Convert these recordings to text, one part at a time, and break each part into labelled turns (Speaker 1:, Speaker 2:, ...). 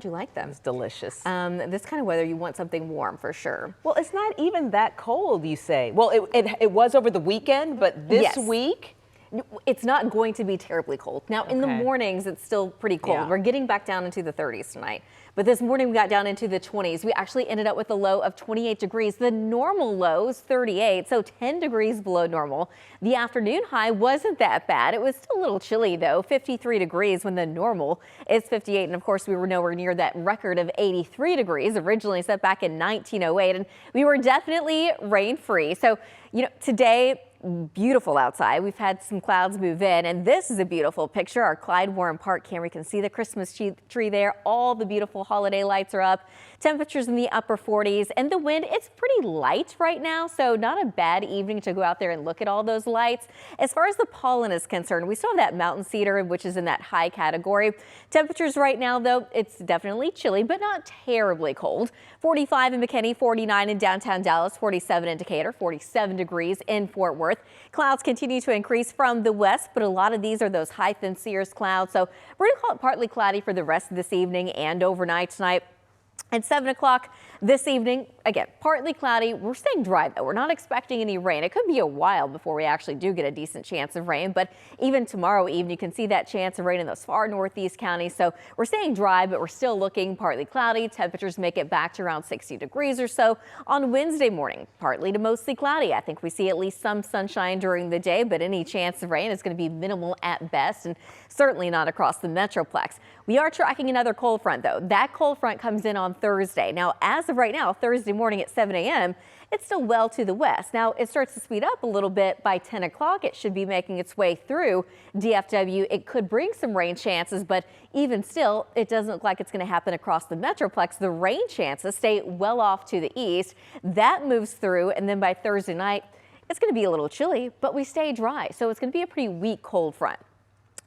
Speaker 1: Do you like them?
Speaker 2: It's delicious.
Speaker 1: This kind of weather, you want something warm for sure.
Speaker 2: Well, it's not even that cold, you say. Well, it was over the weekend, but this week?
Speaker 1: It's not going to be terribly cold. Now, in the mornings, it's still pretty cold.
Speaker 2: Yeah.
Speaker 1: We're getting back down into the 30s tonight. But this morning, we got down into the 20s. We actually ended up with a low of 28 degrees. The normal low is 38, so 10 degrees below normal. The afternoon high wasn't that bad. It was still a little chilly, though, 53 degrees when the normal is 58. And, of course, we were nowhere near that record of 83 degrees originally set back in 1908. And we were definitely rain-free. So, you know, today, beautiful outside. We've had some clouds move in, and this is a beautiful picture. Our Clyde Warren Park camera, you can see the Christmas tree there. All the beautiful holiday lights are up. Temperatures in the upper 40s, and the wind, it's pretty light right now, so not a bad evening to go out there and look at all those lights. As far as the pollen is concerned, we still have that mountain cedar, which is in that high category. Temperatures right now, though, it's definitely chilly, but not terribly cold. 45 in McKinney, 49 in downtown Dallas, 47 in Decatur, 47 degrees in Fort Worth. Clouds continue to increase from the west, but a lot of these are those high thin cirrus clouds. So we're going to call it partly cloudy for the rest of this evening and overnight tonight. At 7 o'clock this evening, again, partly cloudy. We're staying dry, though. We're not expecting any rain. It could be a while before we actually do get a decent chance of rain, but even tomorrow evening, you can see that chance of rain in those far northeast counties. So we're staying dry, but we're still looking partly cloudy. Temperatures make it back to around 60 degrees or so on Wednesday morning. Partly to mostly cloudy. I think we see at least some sunshine during the day, but any chance of rain is going to be minimal at best, and certainly not across the Metroplex. We are tracking another cold front, though. That cold front comes in on Thursday. Now, as of right now, Thursday morning at 7 a.m., it's still well to the west. Now, it starts to speed up a little bit by 10 o'clock. It should be making its way through DFW. It could bring some rain chances, but even still, it doesn't look like it's going to happen across the Metroplex. The rain chances stay well off to the east. That moves through, and then by Thursday night, it's going to be a little chilly, but we stay dry. So it's going to be a pretty weak cold front.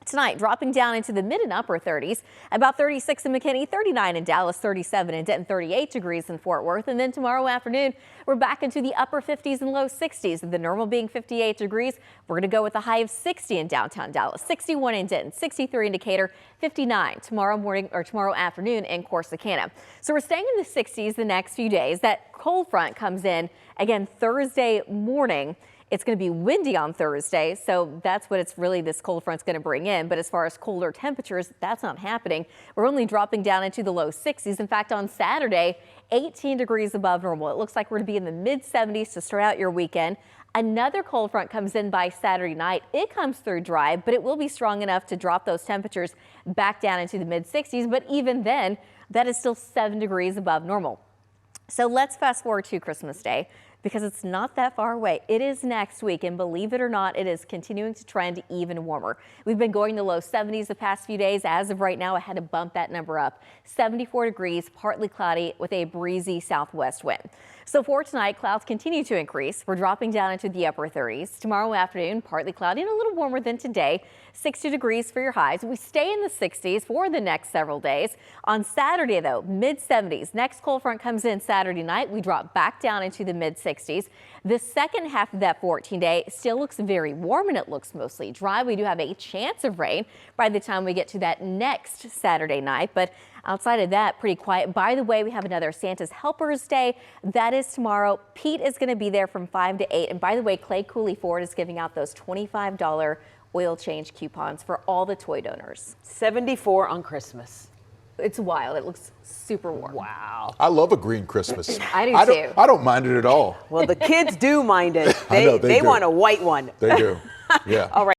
Speaker 1: Tonight, dropping down into the mid and upper 30s, about 36 in McKinney, 39 in Dallas, 37 in Denton, 38 degrees in Fort Worth. And then tomorrow afternoon, we're back into the upper 50s and low 60s. The normal being 58 degrees. We're going to go with a high of 60 in downtown Dallas, 61 in Denton, 63 in Decatur, 59 tomorrow morning or tomorrow afternoon in Corsicana. So we're staying in the 60s the next few days. That cold front comes in again Thursday morning. It's going to be windy on Thursday, so that's what it's really this cold front's going to bring in. But as far as colder temperatures, that's not happening. We're only dropping down into the low 60s. In fact, on Saturday, 18 degrees above normal. It looks like we're going to be in the mid 70s to start out your weekend. Another cold front comes in by Saturday night. It comes through dry, but it will be strong enough to drop those temperatures back down into the mid 60s. But even then, that is still 7 degrees above normal. So let's fast forward to Christmas Day, because it's not that far away. It is next week, and believe it or not, it is continuing to trend even warmer. We've been going to low 70s the past few days. As of right now, I had to bump that number up. 74 degrees, partly cloudy with a breezy southwest wind. So for tonight, clouds continue to increase. We're dropping down into the upper 30s. Tomorrow afternoon, partly cloudy and a little warmer than today. 60 degrees for your highs. We stay in the 60s for the next several days. On Saturday, though, mid 70s. Next cold front comes in Saturday night. We drop back down into the mid 60s. The second half of that 14-day still looks very warm, and it looks mostly dry. We do have a chance of rain by the time we get to that next Saturday night, but outside of that, pretty quiet. By the way, we have another Santa's Helpers Day. That is tomorrow. Pete is going to be there from 5 to 8. And by the way, Clay Cooley Ford is giving out those $25 oil change coupons for all the toy donors.
Speaker 2: 74 on Christmas.
Speaker 1: It's wild. It looks super warm.
Speaker 2: Wow.
Speaker 3: I love a green Christmas.
Speaker 1: I do too.
Speaker 3: I don't mind it at all.
Speaker 2: Well, the kids do mind it.
Speaker 3: I know, they do.
Speaker 2: want a white one.
Speaker 3: They do. Yeah.
Speaker 2: All right.